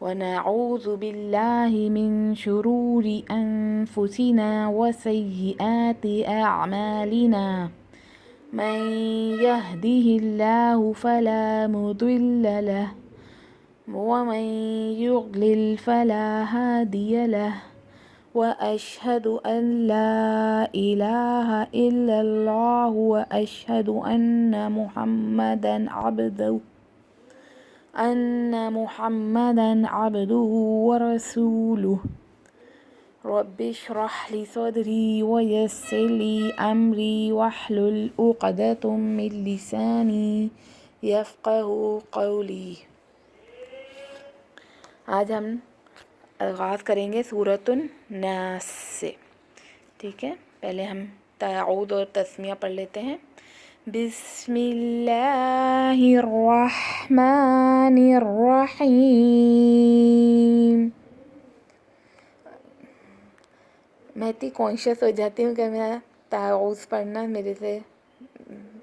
ونعوذ بالله من شرور أنفسنا وسيئات أعمالنا من يهده الله فلا مضل له ومن يضلل فلا هادي له وأشهد أن لا إله إلا الله وأشهد أن محمدا عبده ورسوله رب اشرح لي صدري ويسر لي أمري واحلل عقدة من لساني يفقه قولي۔ آج ہم آغاز کریں گے سورۃ الناس سے، ٹھیک ہے۔ پہلے ہم تعوذ اور تسمیہ پڑھ لیتے ہیں۔ بسم اللہ الرحمن الرحیم۔ میں اتنی کانشیس ہو جاتی ہوں کہ میں تعوذ پڑھنا میرے سے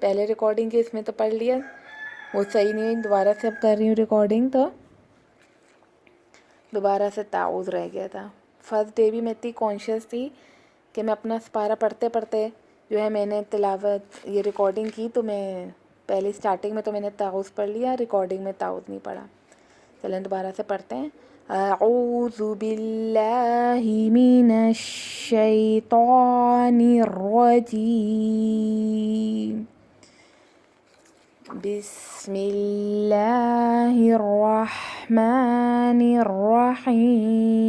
پہلے ریکارڈنگ کی اس میں تو پڑھ لیا، وہ صحیح نہیں ہوئی، دوبارہ سے اب کر رہی ہوں ریکارڈنگ، تو دوبارہ سے تعوذ رہ گیا تھا۔ فرسٹ ڈے بھی میں اتنی کانشیس تھی کہ میں اپنا سپارہ پڑھتے پڑھتے جو ہے میں نے تلاوت یہ ریکارڈنگ کی، تو میں پہلے اسٹارٹنگ میں تو میں نے تعوذ پڑھ لیا، ریکارڈنگ میں تعوذ نہیں پڑھا۔ چلیں دوبارہ سے پڑھتے ہیں۔ اعوذ باللہ من الشیطان الرجیم، بسم اللہ الرحمن الرحیم۔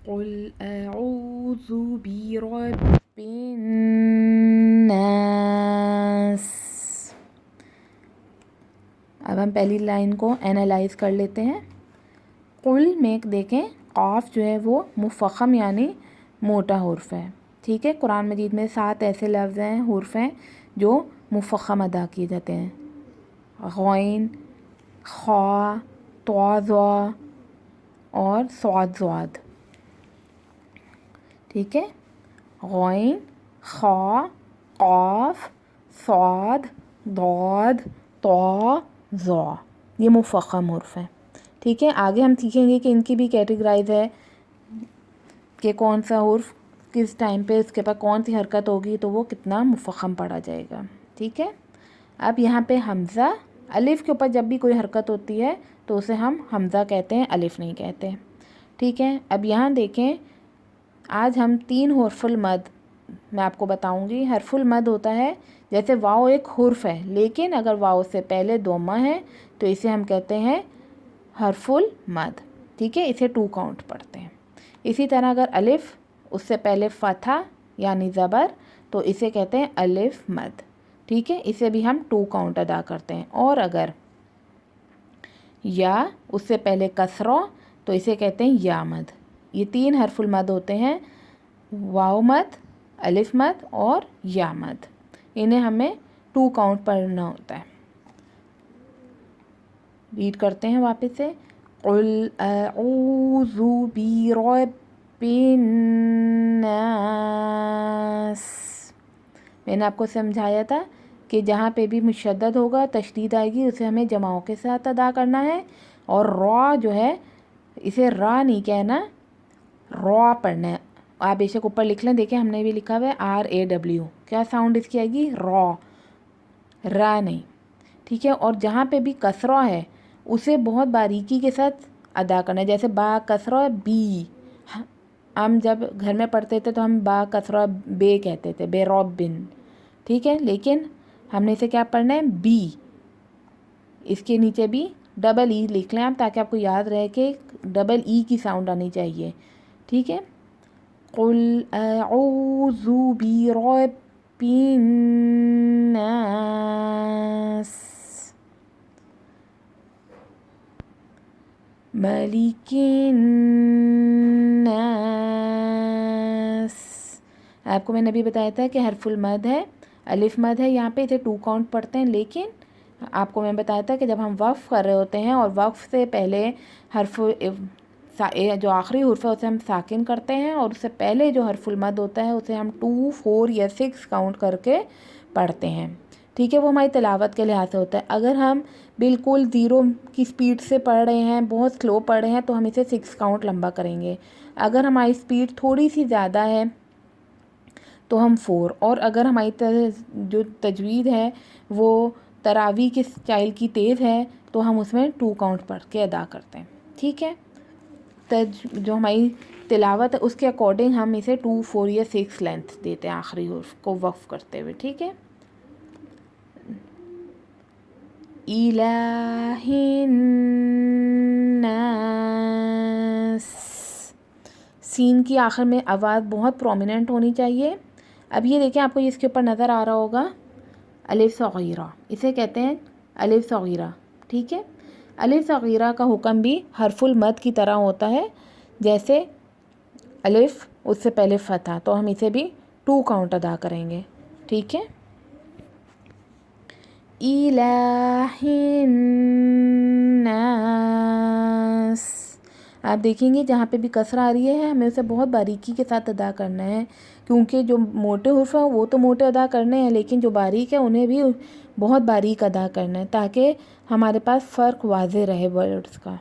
قل اعوذ برب الناس۔ اب ہم پہلی لائن کو اینالائز کر لیتے ہیں۔ قل میں دیکھیں قاف جو ہے وہ مفخم یعنی موٹا حرف ہے، ٹھیک ہے۔ قرآن مجید میں 7 ایسے لفظ ہیں، حرف ہیں جو مفخم ادا کیے جاتے ہیں، غین، خا، طا، ظا اور صاد ضاد، ٹھیک ہے۔ غین، خا، قاف، صاد، ضاد، طا، ظا، یہ مفخم حرف ہیں، ٹھیک ہے۔ آگے ہم سیکھیں گے کہ ان کی بھی کیٹیگرائز ہے کہ کون سا حرف کس ٹائم پہ اس کے پاس کون سی حرکت ہوگی تو وہ کتنا مفخم پڑھا جائے گا، ٹھیک ہے۔ اب یہاں پہ حمزہ، الف کے اوپر جب بھی کوئی حرکت ہوتی ہے تو اسے ہم حمزہ کہتے ہیں، الف نہیں کہتے، ٹھیک ہے۔ اب یہاں دیکھیں آج ہم 3 حرف المد میں آپ کو بتاؤں گی۔ حرف المد ہوتا ہے جیسے واو ایک حرف ہے، لیکن اگر واو سے پہلے دوما ہے تو اسے ہم کہتے ہیں حرف المد، ٹھیک ہے، اسے 2 کاؤنٹ پڑھتے ہیں۔ اسی طرح اگر الف اس سے پہلے فتحہ یعنی زبر تو اسے کہتے ہیں الف مد، ٹھیک ہے، اسے بھی ہم 2 کاؤنٹ ادا کرتے ہیں۔ اور اگر یا اس سے پہلے کسرہ تو اسے کہتے ہیں یا مد۔ یہ 3 حرف المد ہوتے ہیں، واو مد، الف مد اور یا مد، انہیں ہمیں 2 کاؤنٹ پڑھنا ہوتا ہے۔ ریڈ کرتے ہیں واپس سے۔ قل اعوذ برب الناس۔ میں نے آپ کو سمجھایا تھا کہ جہاں پہ بھی مشدد ہوگا، تشدید آئے گی، اسے ہمیں جماؤں کے ساتھ ادا کرنا ہے، اور را جو ہے اسے را نہیں کہنا، را پڑھنا ہے۔ آپ بے شک اوپر لکھ لیں، دیکھیں ہم نے بھی لکھا ہوا ہے RAW، کیا ساؤنڈ اس کی آئے گی؟ را نہیں، ٹھیک ہے۔ اور جہاں پہ بھی کسرہ ہے اسے بہت باریکی کے ساتھ ادا کرنا ہے، جیسے با کسرہ بی، ہم جب گھر میں پڑھتے تھے تو ہم با کسرہ بے کہتے تھے، بے روب بن، ٹھیک ہے، لیکن ہم نے اسے کیا پڑھنا ہے؟ بی، اس کے نیچے بھی ڈبل ای لکھ لیں آپ تاکہ آپ کو یاد رہے کہ ڈبل ای کی ساؤنڈ آنی چاہیے، ٹھیک ہے۔ قل اعوذ برب الناس۔ ملک الناس. آپ کو میں نے ابھی بتایا تھا کہ حرف المد ہے، الف مد ہے، یہاں پہ اسے 2 کاؤنٹ پڑھتے ہیں، لیکن آپ کو میں بتایا تھا کہ جب ہم وقف کر رہے ہوتے ہیں اور وقف سے پہلے حرف جو آخری حرف ہے اسے ہم ساکن کرتے ہیں، اور اس سے پہلے جو حرف المد ہوتا ہے اسے ہم 2، 4 یا 6 کاؤنٹ کر کے پڑھتے ہیں. ٹھیک ہے، وہ ہماری تلاوت کے لحاظ سے ہوتا ہے. اگر ہم بالکل 0 کی سپیڈ سے پڑھ رہے ہیں، بہت سلو پڑھ رہے ہیں، تو ہم اسے 6 کاؤنٹ لمبا کریں گے. اگر ہماری سپیڈ تھوڑی سی زیادہ ہے تو ہم 4، اور اگر ہماری جو تجوید ہے وہ تراویح کے اسٹائل کی تیز ہے تو ہم اس میں 2 کاؤنٹ پڑھ کے ادا کرتے ہیں. ٹھیک ہے، جو ہماری تلاوت ہے اس کے اکارڈنگ ہم اسے 2، 4 یا 6 لینتھ دیتے ہیں آخری حرف کو وقف کرتے ہوئے. ٹھیک ہے. الہ الناس، سین کی آخر میں آواز بہت پرومیننٹ ہونی چاہیے. اب یہ دیکھیں، آپ کو اس کے اوپر نظر آ رہا ہوگا الف صغیرہ، اسے کہتے ہیں الف صغیرہ. ٹھیک ہے، الف صغیرہ کا حکم بھی حرف المد کی طرح ہوتا ہے، جیسے الف اس سے پہلے فتح، تو ہم اسے بھی 2 کاؤنٹ ادا کریں گے. ٹھیک ہے. الہ الناس، آپ دیکھیں گے جہاں پہ بھی کسرہ آ رہی ہے ہمیں اسے بہت باریکی کے ساتھ ادا کرنا ہے، کیونکہ جو موٹے حرف ہیں وہ تو موٹے ادا کرنے ہیں، لیکن جو باریک ہے انہیں بھی بہت باریک ادا کرنا ہے تاکہ ہمارے پاس فرق واضح رہے ورڈز کا.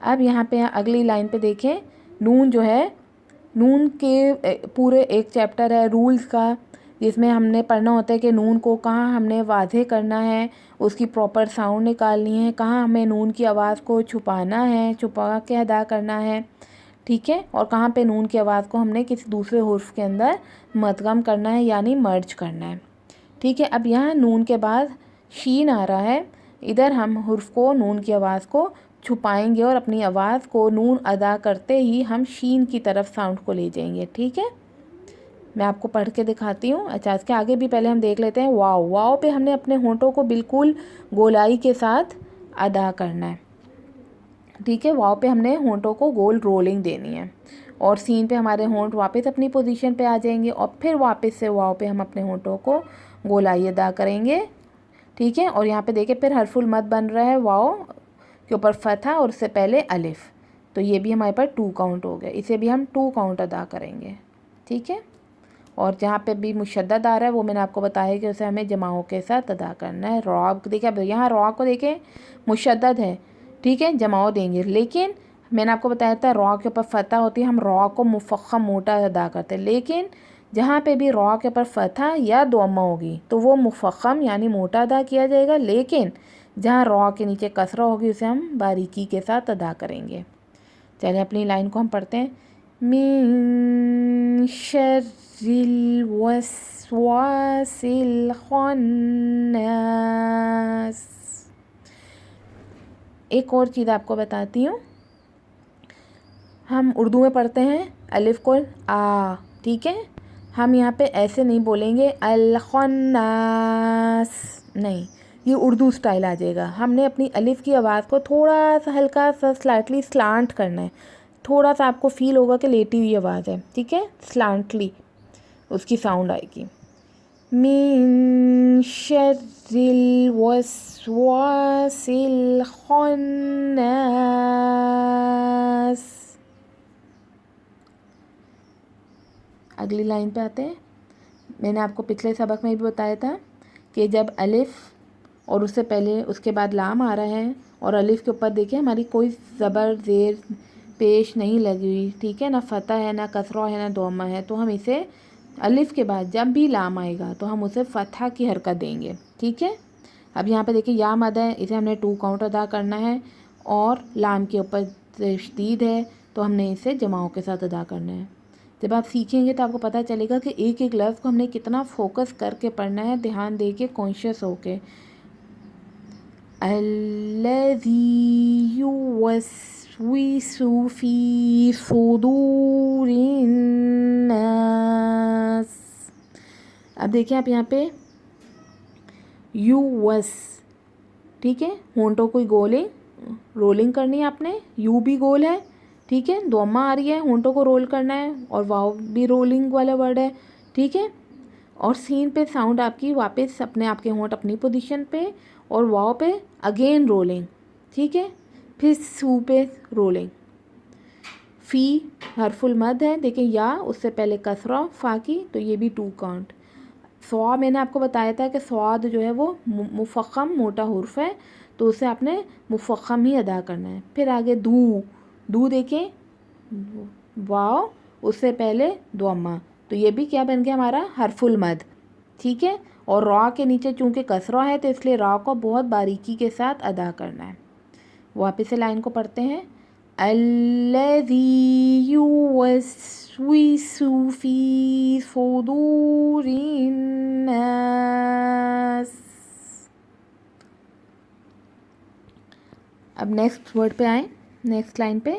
اب یہاں پہ اگلی لائن پہ دیکھیں، نون جو ہے، نون کے پورے ایک چیپٹر ہے رولز کا، جس میں ہم نے پڑھنا ہوتا ہے کہ نون کو کہاں ہم نے واضح کرنا ہے، اس کی پراپر ساؤنڈ نکالنی ہے، کہاں ہمیں نون کی آواز کو چھپانا ہے، چھپا کے ادا کرنا ہے. ٹھیک ہے، اور کہاں پہ نون کی آواز کو ہم نے کسی دوسرے حرف کے اندر مدغم کرنا ہے، یعنی مرج کرنا ہے. ٹھیک ہے، اب یہاں نون کے بعد شین آ رہا ہے، ادھر ہم حرف کو، نون کی آواز کو چھپائیں گے اور اپنی آواز کو نون ادا کرتے ہی ہم شین کی طرف ساؤنڈ کو لے جائیں گے. ٹھیک ہے، میں آپ کو پڑھ کے دکھاتی ہوں. اچھا، اس کے آگے بھی پہلے ہم دیکھ لیتے ہیں واو. واو پہ ہم نے اپنے ہونٹوں کو بالکل گولائی کے ساتھ ادا کرنا ہے. ٹھیک ہے، واو پہ ہم نے ہونٹوں کو گول رولنگ دینی ہے، اور سین پہ ہمارے ہونٹ واپس اپنی پوزیشن پہ آ جائیں گے، اور پھر واپس سے واو پہ ہم اپنے ہونٹوں کو گولائی ادا کریں گے. ٹھیک ہے، اور یہاں پہ دیکھیں پھر حرف المد بن رہا ہے واو کے اوپر فتح اور اس سے پہلے الف، تو یہ بھی ہمارے پاس 2 کاؤنٹ ہو گئے، اسے بھی ہم 2 کاؤنٹ ادا کریں گے. ٹھیک ہے، اور جہاں پہ بھی مشدد آ رہا ہے وہ میں نے آپ کو بتایا کہ اسے ہمیں جماعوں کے ساتھ ادا کرنا ہے. را دیکھیں، اب یہاں را کو دیکھیں مشدد ہے، ٹھیک ہے، جماؤ دیں گے، لیکن میں نے آپ کو بتایا تھا را کے اوپر فتح ہوتی ہے، ہم را کو مفخم موٹا ادا کرتے ہیں، لیکن جہاں پہ بھی را کے اوپر فتح یا ضمہ ہوگی تو وہ مفخم یعنی موٹا ادا کیا جائے گا، لیکن جہاں را کے نیچے کسرہ ہوگی اسے ہم باریکی کے ساتھ ادا کریں گے. چلیں اپنی لائن کو ہم پڑھتے ہیں. من شر الوسواس الخناس. ایک اور چیز آپ کو بتاتی ہوں، ہم اردو میں پڑھتے ہیں الف کو آ، ٹھیک ہے، ہم یہاں پہ ایسے نہیں بولیں گے الخناس، نہیں، یہ اردو سٹائل آ جائے گا. ہم نے اپنی الف کی آواز کو تھوڑا سا ہلکا سا سلائٹلی سلانٹ کرنا ہے، تھوڑا سا آپ کو فیل ہوگا کہ لیٹی ہوئی آواز ہے. ٹھیک ہے، سلانٹلی اس کی ساؤنڈ آئے گی. من شر الوسواس الخناس. اگلی لائن پہ آتے ہیں. میں نے آپ کو پچھلے سبق میں بھی بتایا تھا کہ جب الف اور اس سے پہلے اس کے بعد لام آ رہا ہے اور الف کے اوپر دیکھیں ہماری کوئی زبر زیر پیش نہیں لگی ہوئی، ٹھیک ہے، نہ فتح ہے، نہ کسرہ ہے، نہ ضمہ ہے، تو ہم اسے الف کے بعد جب بھی لام آئے گا تو ہم اسے فتح کی حرکت دیں گے. ٹھیک ہے، اب یہاں پہ دیکھیں یا مد ہے، اسے ہم نے 2 کاؤنٹ ادا کرنا ہے، اور لام کے اوپر تشدید ہے تو ہم نے اسے جماعوں کے ساتھ ادا کرنا ہے. جب آپ سیکھیں گے تو آپ کو پتہ چلے گا کہ ایک ایک لفظ کو ہم نے کتنا فوکس کر کے پڑھنا ہے، دھیان دے کے، کانشیس ہو کے. الذی یوسوس فی صدور الناس. اب دیکھیں آپ یہاں پہ یوس، ٹھیک ہے، ہونٹوں کو گولیں رولنگ کرنی ہے آپ نے, یو بھی گول ہے, ٹھیک ہے, دوما آ رہی ہے, ہونٹوں کو رول کرنا ہے, اور واؤ بھی رولنگ والا ورڈ ہے, ٹھیک ہے. اور سین پہ ساؤنڈ آپ کی واپس اپنے آپ کے ہونٹ اپنی پوزیشن پہ, اور واؤ پہ اگین رولنگ, ٹھیک ہے. پھر سو پہ رولنگ. فی حرف المد ہے, دیکھیں یا اس سے پہلے کسرہ فا کی, تو یہ بھی 2 کاؤنٹ. سوا میں نے آپ کو بتایا تھا کہ سواد جو ہے وہ مفخم موٹا حرف ہے, تو اسے آپ نے مفخم ہی ادا کرنا ہے. پھر آگے دو دیکھیں, واو اس سے پہلے دوما, تو یہ بھی کیا بن گیا ہمارا حرف المد, ٹھیک ہے. اور را کے نیچے چونکہ کسرہ ہے تو اس لیے را کو بہت باریکی کے ساتھ ادا کرنا ہے. واپس سے لائن کو پڑھتے ہیں. الذی یوسوس فی صدور الناس. اب نیکسٹ ورڈ پہ آئیں, نیکسٹ لائن پہ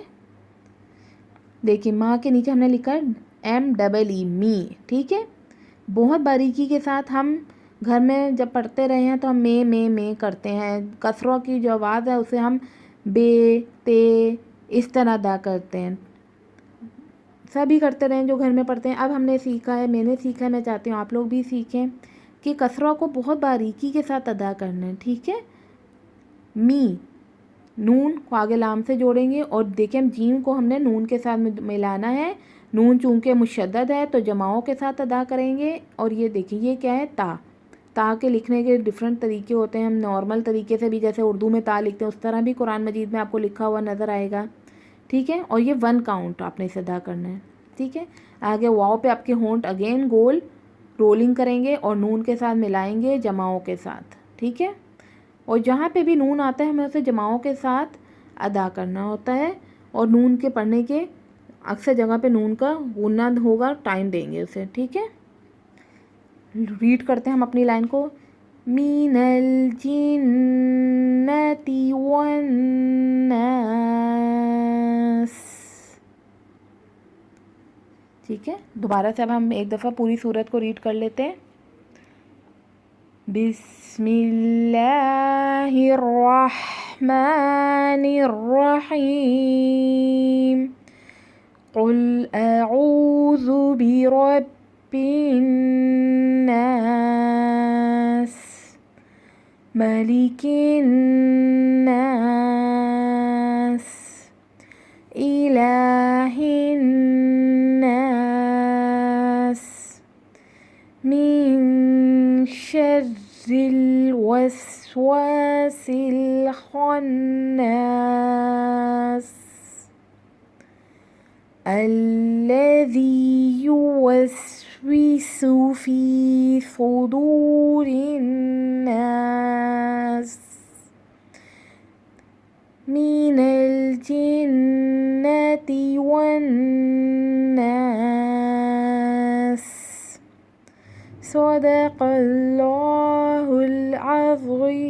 دیکھیں, ماں کے نیچے ہم نے لکھا MEE می, ٹھیک ہے. بہت باریکی کے ساتھ ہم گھر میں جب پڑھتے رہے ہیں تو ہم میں کرتے ہیں. کسروں کی جو آواز ہے اسے ہم بے تے اس طرح ادا کرتے ہیں. سبھی کرتے رہیں جو گھر میں پڑھتے ہیں. اب ہم نے سیکھا ہے, میں نے سیکھا ہے, میں چاہتی ہوں آپ لوگ بھی سیکھیں کہ کسروں کو بہت باریکی کے ساتھ ادا کرنا ہے, ٹھیک ہے. می, نون کو آگے لام سے جوڑیں گے, اور دیکھیں جیم کو ہم نے نون کے ساتھ ملانا ہے. نون چونکہ مشدد ہے تو جماؤں کے ساتھ ادا کریں گے. اور یہ دیکھیں یہ کیا ہے, تا کے لکھنے کے ڈفرینٹ طریقے ہوتے ہیں. ہم نارمل طریقے سے بھی جیسے اردو میں تا لکھتے ہیں اس طرح بھی قرآن مجید میں آپ کو لکھا ہوا نظر آئے گا, ٹھیک ہے. اور یہ 1 کاؤنٹ آپ نے اسے ادا کرنا ہے, ٹھیک ہے. آگے واؤ پہ آپ کے ہونٹ اگین گول رولنگ کریں گے اور نون کے ساتھ ملائیں گے جماؤں کے ساتھ, ٹھیک ہے. اور جہاں پہ بھی نون آتا ہے ہمیں اسے جماؤں کے ساتھ ادا کرنا ہوتا ہے. اور نون کے پڑھنے کے اکثر جگہ پہ نون کا غنہ ہوگا, ٹائم دیں گے اسے, ٹھیک ہے. ریڈ کرتے ہیں ہم اپنی لائن کو. من الجنة والناس, ٹھیک ہے. دوبارہ سے اب ہم ایک دفعہ پوری سورت کو ریڈ کر لیتے ہیں. بسم اللہ الرحمن الرحیم. قل اعوذ برب الناس ملک الناس الہ الناس من شر الوسواس الخناس الذي يوسوس في صدور الناس من الجنة والناس. صدق اللہ العظیم.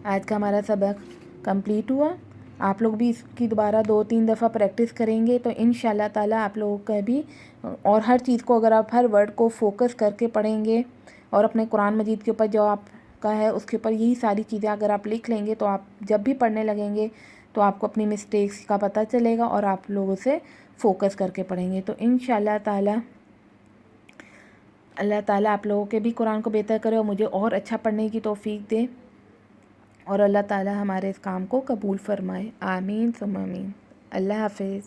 آج کا ہمارا سبق کمپلیٹ ہوا. آپ لوگ بھی اس کی دوبارہ 2-3 دفعہ پریکٹس کریں گے تو انشاءاللہ تعالیٰ آپ لوگوں کا بھی, اور ہر چیز کو اگر آپ ہر ورڈ کو فوکس کر کے پڑھیں گے اور اپنے قرآن مجید کے اوپر جو آپ کا ہے اس کے اوپر یہی ساری چیزیں اگر آپ لکھ لیں گے تو آپ جب بھی پڑھنے لگیں گے تو آپ کو اپنی مسٹیکس کا پتہ چلے گا اور آپ لوگوں سے فوکس کر کے پڑھیں گے. تو انشاءاللہ تعالیٰ اللہ تعالیٰ آپ لوگوں کے بھی قرآن کو بہتر کرے اور مجھے اور اچھا پڑھنے کی توفیق دے, اور اللہ تعالیٰ ہمارے اس کام کو قبول فرمائے. آمین ثم آمین. اللہ حافظ.